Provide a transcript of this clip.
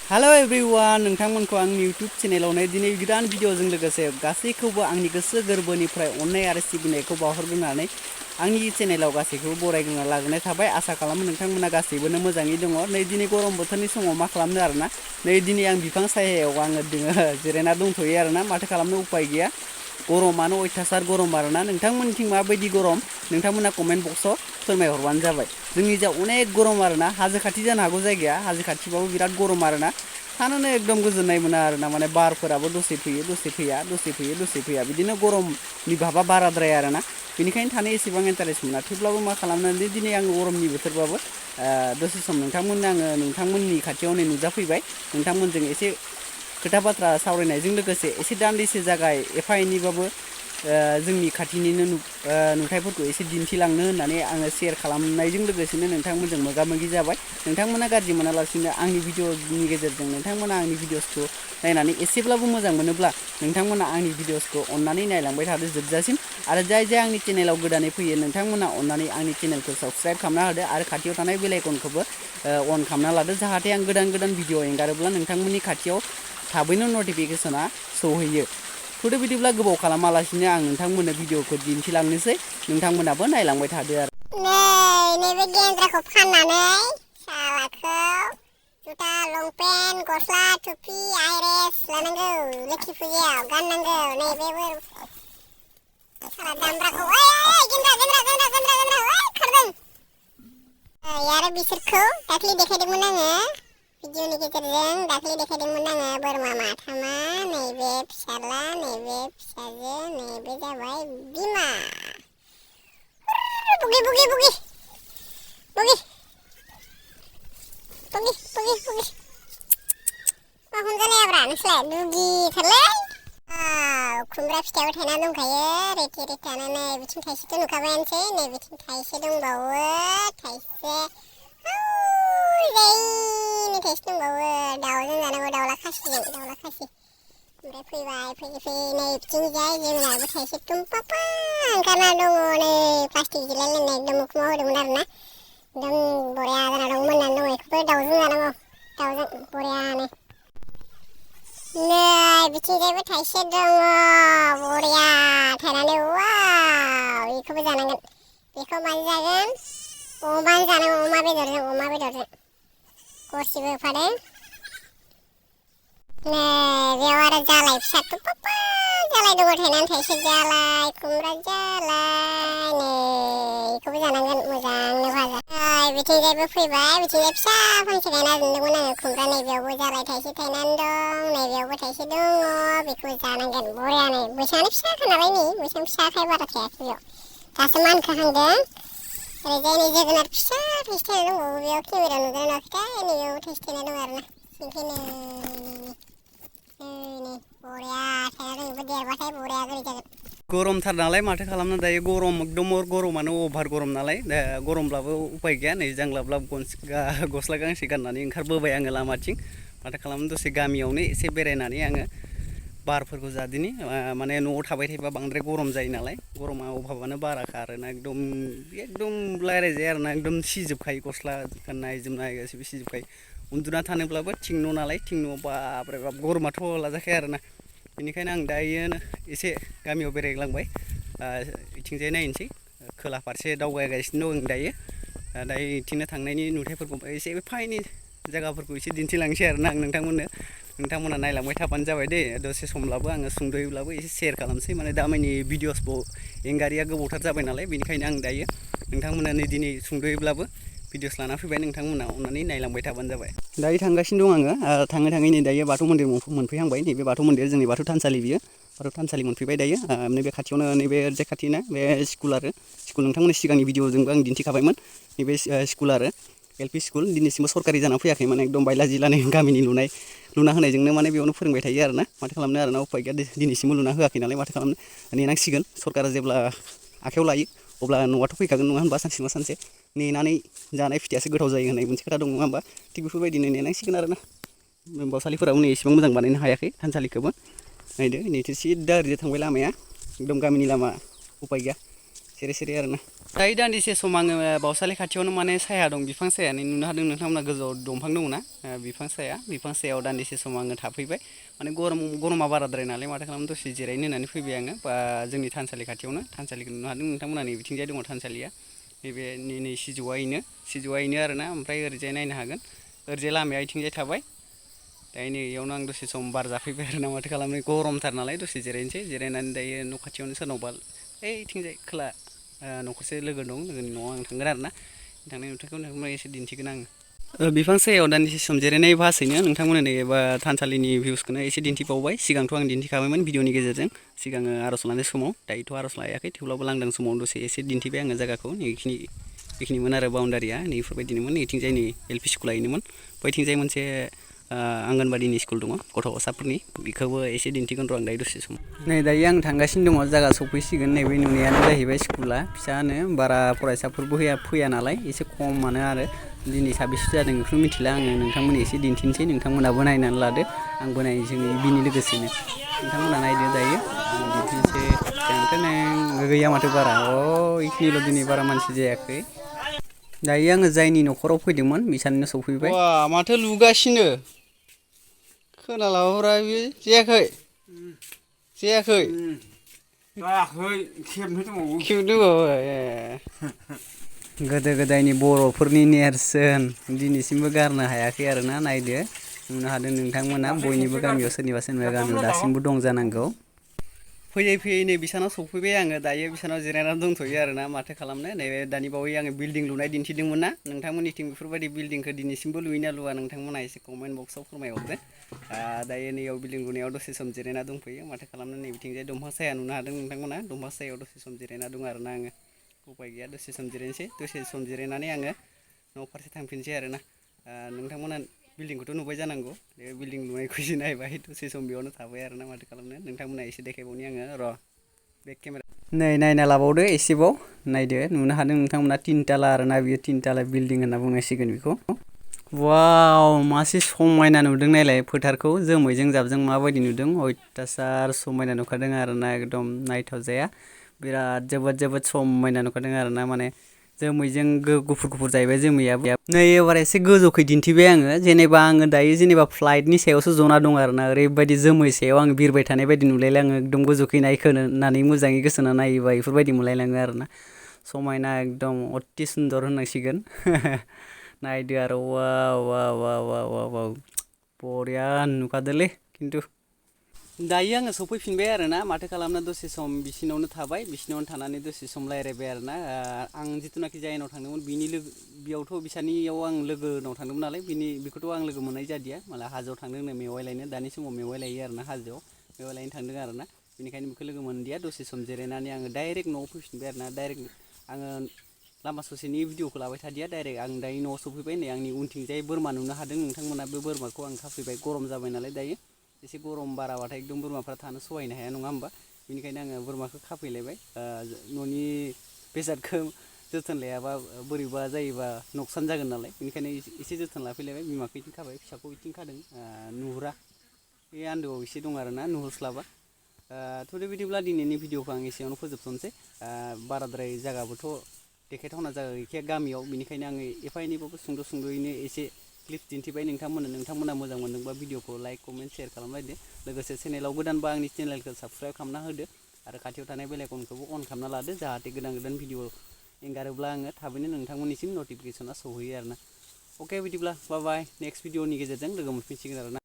Hello everyone नोंथांमोनखौ आंनि YouTube चेनेलावनो दिनै गोदान भिडिअजों लोगोसे गासैखौबो आंनि गोसो गोरबोनिफ्राय अननाय आरो सिबिनायखौ बावहरग्रोनानै आंनि चेनेलाव गासैखौबो बरायग्रोना लाग्रोनाय थाबाय। आसा खालामो नोंथांमोना गासैबोनो मोजाङै दङ। नै दिनै गरम बोथोरनि समाव मा खालामनो आरोना, नै दिनै आं बिफां सायायाव आङो जिरायना दंथ'यो आरोना, माथो खालामनो उपाय गैया। गरमानो अयथासार गरम आरोना। नोंथांमोननिथिं माबायदि गरम नोंथांमोना कमेन्ट बक्सआव फोरमायहरबानो जाबाय। जोंनि जा अनेक गरम आरोना, हाजो खाथि जानो हागौ जायगाया, हाजो खाथिबाबो बिराद गरम आरोना। थानोनो एकदम गोजोननाय मोना आरोना, माने बारफोराबो दसे फैयो दसे फैया, दसे फैयो दसे फैया, बिदिनो गरमनि भाबा बाराद्राय आरोना। बेनिखायनो थानो एसेबां इन्टारेस्ट मोना। थेवब्लाबो मा खालामनो, दिनै आङो गरमनि बोथोरबाबो दसे सम नोंथांमोननि खाथियाव नै नुजाफैबाय। नोंथांमोनजों एसे खोथा बाथ्रा सावरायनायजों लोगोसे एसे दान्दिसे जागाय एफा एनैबाबो जोंनि खाथिनिनो नुथायफोरखौ एसे दिन्थिलांनो होननानै आङो शेयार खालामनायजों लोगोसेनो नोंथांमोनजों मोगा मोगि जाबाय। नोंथांमोना गाज्रि मोनालासिनो आंनि भिडिअनि गेजेरजों नोंथांमोना आंनि भिडिअसखौ नायनानै एसेब्लाबो मोजां मोनोब्ला नोंथांमोना आंनि भिडिअसखौ अननानै नायलांबाय थादो जोबजासिम। आरो जाय आंनि चेनेलाव गोदानै फैयो नोंथांमोना अननानै आंनि चेनेलखौ साबस्क्राइब खालामना होदो आरो खाथियाव थानाय बेल आइकनखौबो अन खालामना लादो, जाहाथे आं गोदान गोदान भिडिअ एंगारोब्ला नोंथांमोननि खाथियाव थाबैनो नटिफिकेसना सौहैयो। थौदो बिदिब्ला गोबाव खालामालासिनो आं नोंथांमोननो भिडिअखौ दिन्थिलांनोसै, नोंथांमोनाबो नायलांबाय थादो आरो। नैबे गेन्द्राखौ फाननानै सालाखौ जुथा लंपेन्ट गस्ला टुपि आइरेस लानांगौ, लोखि फुजायाव गाननांगौ। नैबे साला दामब्राखौ खारदों। आरो बिसोरखौ दाख्लै देखायदोंमोन आङो भिडिअनि गेजेरजों, देखायदोंमोन आङो बोरमा माथामा, नैबे फिसाला, नैबे फिसाजो, नैबे जाबाय बिमा। बुगि बुगि बुगि बुगि बुगि बुगि बुगि मा हमजालायाब्रा नोंसोरलाय, दुगिथारलै। खुमब्रा फिथाइयाव थायना दंखायो रेथे रेथानो। नै बिथिं थाइसेथ' नुखाबायानोसै, नै बिथिं थाइसे दंबावो, थाइसे थाइसे दंबावो। दाउजों जानांगौ, दाउला खासिजों, दाउला खासि। ओमफ्राय फैयै फैयै नै बिथिंजाय जोगोनारबो थाइसे टुमपापा ओंखारना दङ। नै प्लास्टिक जिरायलायनाय एकदम उखुमाव होदोंमोन आरोना, एकदम बरिया जाना दं, मोननानै दङ। बेखौबो दाउजों जानांगौ, दाउजों बरियानो। नै बिथिंजायबो थाइसे दङ बरिया थायनानै, वाव, बेखौबो जानांगोन। बेखौ माजों जागोन? अमाजों जानांगौ, अमा बेदरजों गरसेबो होफादों। नै बेयाव आरो जालाय फिसा टुमपापा जालाय दङ थायनानै, थाइसे जालाय, खुमब्रा जालाय। नै बेखौबो जानांगोन मोजांनो भाजा। बिथिंजायबो फैबाय, बिथिंजाय फिसा फांसे गायना दोनदोंमोन आङो खुमब्रा, नैबेयावबो जालाय थाइसे थायनानै दं, नैबेयावबो थाइसे दङ। बेखौबो जानांगोन बरियानो। बैसाङानो फिसाखा नालाय, नै बैसां फिसाखाय बारा थायाखै बेयाव, दासो मानखोहांदों। ओरैजाय नै जोगोनार फिसा थाइसे थायना दंबावो, बेयाव केमेरा नुदोंना नुवाखैथाय, नैबेयावबो थाइसे थायना दं आरोना। बेनिखायनो नै बरिया थायना दं, बेबो देरबाथाय बरिया गोदै जागोन। गरमथार नालाय माथो खालामनो, दायो गरम एकदम गरमानो अभार गरम नालाय, गरमब्लाबो उपाय गैया। नै जांलाब गस्ला गांसे गाननानै ओंखारबोबाय आङो लामाथिं। माथो खालामनो, दसे गामियावनो एसे बेरायनानै आङो बारफोरखौ जादिनि। माने न'आव थाबाय थायोबा बांद्राय गरम जायो नालाय, गरमा अभाबानो बाराखा आरोना, एकदम रायज्लायजाया आरोना, एकदम सिजोबखायो, गस्ला गाननाय जोमनाय गासिबो सिजोबखायो। उन्दुना थानोब्लाबो थिं न' नालाय, थिं न'आव बाब्रे बाब गरमाथ' लाजाखाया आरोना। बेनिखायनो आं दायो एसे गामियाव बेरायग्लांबाय, बिथिंजाय नायनोसै, खोला फारसे दावगायगासिनो दं दायो। इथिंनो थांनायनि नुथायफोरखौ एसे एफा एनै जायगाफोरखौ एसे दिन्थिलांसै आरोना आं नोंथांमोना नायलांबाय थाबानो जाबाय दे। दसे समब्लाबो आङो सुंद'यैब्लाबो एसे शेयार खालामसै, माने दामानि भिडिअसबो एंगारिया गोबावथार जाबाय नालाय, बेनिखायनो आं दायो नोंथांमोना नै दिनै सुंद'यैब्लाबो भिडिअस लाना फैबाय, नोंथांमोना अननानै नायलांबाय थाबानो जाबाय। दायो थांगासिनो दं आङो, थाङै नै दायो बाथौ मन्दिर मोनफैहांबाय। नैबे बाथौ मन्दिर जोंनि बाथौ थानसालि, बियो बाथौ थानसालि मोनफैबाय दायो। नैबे खाथियावनो, नैबे जे खाथिना बे स्कुल नोंथांमोननि सिगांनि भिडिअजोंबो आं दिन्थिखाबायमोन। नैबे स्कुल आरो LP स्कुल दिनैसिमबो सरकारि जाना फैयाखै, माने एकदम बायला जिलानि गामिनि लुना होनायजोंनो माने बेयावनो फोरोंबाय थायो आरोना। माथो खालामनो आरोना, उफाय गैया, दिनैसिमबो लुना होआखै नालाय माथो खालामनो, नेनांसिगोन। सरकारा जेब्ला आखायाव लायो अब्ला न'आथ' फैखागोन नङा होनबा, सानसे नङा सानसे। नेनानै जानाय फिथाइयासो गोथाव जायो होननाय मोनसे खोथा दं नङा होनबा, थिग बेफोरबायदिनो नेनांसिगोन आरोना। बावसालिफोराबो नै एसेबां मोजां बानायनो हायाखै, थानसालिखौबो नायदो, नैथो सिदा ओरैजाय थांबाय लामाया, एकदम गामिनि लामा, उपाय गैया। सिरि सिरि आरोना दायो दान्दिसे सम आङो बावसालि खाथियावनो माने साया दं बिफां साया नुनो हादों नोंथांमोना गोजौआव दंफां दङ ना बिफां सायाव दान्दिसे सम आङो थाफैबाय माने गरमा बाराद्राय नालाय माथो खालामनो दसे जिरायनो होननानै फैबाय आङो बा जोंनि थानसालि खाथियावनो थानसालिखौ नुनो हादों नोंथांमोना नै बिथिंजाय दङ थानसालिया नैबे नै सिजौआ इनो आरोना ओमफ्राय ओरैजाय नायनो हागोन ओरैजाय लामाया इथिंजाय थाबाय दायो नै इयावनो आं दसे सम बार जाफैबाय आरोना माथो खालामनो गरमथार नालाय दसे जिरायनोसै जिरायनानै दायो न' खाथियावनो सोरनावबा ओइथिंजाय खोला न'खरसे लोगो दं लोगोनि न'आव आं थांगोन आरोना थांनाय नुथायखौ नोंथांमोन एसे दिन्थिगोन आङो बिफां सायाव दान्दिसे सम जिरायनाय भासैनो नोंथांमोननो एबा थानसालिनि भिउसखौनो एसे दिन्थिबावबाय सिगांथ' आं दिन्थिखाबायमोन भिडिअनि गेजेरजों सिगाङो आर'ज लानाय समाव दायोथ' आर'ज लायाखै थेवब्लाबो लांदां समाव दसे एसे दिन्थिबाय आङो जायगाखौ बेखिनिमोन आरो बाउण्डारिया नैफोरबायदिनोमोन नैथिंजाय नै एल पि स्कुला इनोमोन बैथिंजाय मोनसे आंगनबादिनि स्कुल दङ गथ'साफोरनि बेखौबो एसे दिन्थिगोन र' आं दायो दसे सम नै दायो आं थांगासिनो दङ जायगा सफैसिगोन नैबे नुनायानो जाहैबाय स्कुला फिसानो बारा फरायसाफोरबो फैया नालाय एसे खमानो आरो दिनै साबेसे जादों बेखौ मिथिला आङो नोंथांमोननो एसे दिन्थिनोसै नोंथांमोनाबो नायनानै लादो आंबो नायनोसै बिनि लोगोसेनो नोंथांमोना नायदो दायो आं दिन्थिनोसै गैया माथो बारा इखिनिल' दिनै बारा मानसि जायाखै दायो आङो जायनि न'खराव फैदोंमोन बिसानिनो सफैबाय माथो लुगासिनो खोनालाहरा बे जायाखै खेबनो गोदो गोदायनि बर'फोरनि नेरसोन दिनैसिमबो गारनो हायाखै आरोना नायदो नुनो हादों नोंथांमोना बयनिबो गामियाव सोरनिबा गामियाव दासिमबो दं जानांगौ फैयै फैयै नै बिसानाव सफैबाय आङो दायो बिसानाव जिरायनानै दंथ'यो आरोना माथो खालामनो नैबे दानि बावै आङो बिल्डिं लुनाय दिन्थिदोंमोन ना नोंथांमोननिथिं बेफोरबायदि बिल्डिंखौ दिनैसिमबो लुयोना लुवा नोंथांमोना एसे कमेन्ट बक्सआव फोरमायहरदो दायो नैयाव बिल्डिं लुनायाव दसे सम जिरायना दंफैयो माथो खालामनो नै बिथिंजाय दंफां साया नुनो हादों नोंथांमोना दंफां सायाव दसे सम जिरायना दं आरोना आङो उपाय गैया दसे सम जिरायनोसै दसे सम जिरायनानै आङो न' फारसे थांफिनसै आरोना नोंथांमोना बिल्डिंखौथ' नुबाय जानांगौ बे बिल्डिं लुनायखौ एसे नायबाय दसे सम बेयावनो थाबाय आरोना माथो खालामनो नोंथांमोना एसे देखायबावनि आङो र' बेक केमेरा नै नायना लाबावदो एसेबाव नायदो नुनो हादों नोंथांमोना तिनथाला आरोना बियो तिनथाला बिल्डिं होनना बुंनांसिगोन बेखौ वाव मासे समायना नुदों नायलाय फोथारखौ जोमैजों जाबजों माबायदि नुदों अयथासार समायना नुखादों आरोना एकदम नायथावजाया बिराद जोबोद समायना नुखादों आरोना माने जोमैजों गुफुर जाहैबाय जोमैयाबो नै एबार एसे गोजौखै दिन्थिबाय आङो जेनेबा आङो दायो फ्लाइटनि सायावसो जना दं आरोना ओरैबायदि जोमै सायाव आं बिरबाय थानाय बायदि नुलायलाङो एकदम गोजौखै नायखोनानै मोजाङै गोसोना नायोबा बेफोरबायदि मोनलायलाङो आरोना समायना एकदम अति सुन्दर होननांसिगोन नायदो आरो वाव बरिया नुखादोलै खिन्थु दायो आङो सफैफिनबाय आरोना माथो खालामनो दसे सम बिसिनावनो थाबाय बिसिनावनो थानानै दसे सम रायज्लायबाय आरोना आं जिथुनाखि जायनाव थांदोंमोन बेयावथ' बिसानियाव आं लोगोनाव थांदोंमोन नालाय बेखौथ' आं लोगो मोननाय जादिया माला हाजोआव थांदों होनो मेवाइ लायनो दानि समाव मेवाइ लायो आरोना हाजोआव मेवाइ लायनो थांदों आरोना बेनिखायनो बेखौ लोगो मोनदिया दसे सम जिरायनानै आङो डाइरेक्ट न'आव फैफिनबाय आरोना डाइरेक्ट आङो लामा ससेनि भिडिअखौ लाबाय थादिया डाइरेक्ट आं दायो न'आव सफैबाय नै आंनि उनथिंजाय बोरमा नुनो हादों नोंथांमोना बे बोरमाखौ आं खाफैबाय गरम जाबाय नालाय दायो एसे गरम बाराबाथाय एकदम बोरमाफ्रा थानो सहायनो हाया नङा होमबा बेनिखायनो आङो बोरमाखौ खाफैलायबाय न'नि बेसादखौ जोथोन लायाबा बोरैबा जायोबा नकसान जागोन नालाय बेनिखायनो एसे जोथोन लाफैलायबाय बिमाखौ बिथिं खाबाय फिसाखौ बिथिं खादों नुहुरा बे आन्दोआव एसे दं आरोना नुहुरस्लाबा थ' बिदिब्ला दिनैनि भिडिअखौ आं एसेयावनो फोजोबथ'नोसै बाराद्राय जायगाबोथ' देखायथावना जायगा गैखाया गामियाव बेनिखायनो आङो एफा एनैबाबो सुंद'यैनो एसे क्लिप दिन्थिबाय नोंथांमोना मोजां मोनदोंबा भिडिअखौ लाइक कमेन्ट शेयार खालामलायदो लोगोसे चेनेलाव गोदानबा आंनि चेनेलखौ साबस्क्राइब खालामना होदो आरो खाथियाव थानाय बेल आइकनखौबो अन खालामना लादो जाहाथे गोदान भिडिअ एंगारोब्ला आङो थाबैनो नोंथांमोननिसिम नटिफिकेसना सौहैयो आरोना अके बिदिब्ला बाय नेक्स्ट भिडिअनि गेजेरजों लोगो मोनफिनसिगोन आरोना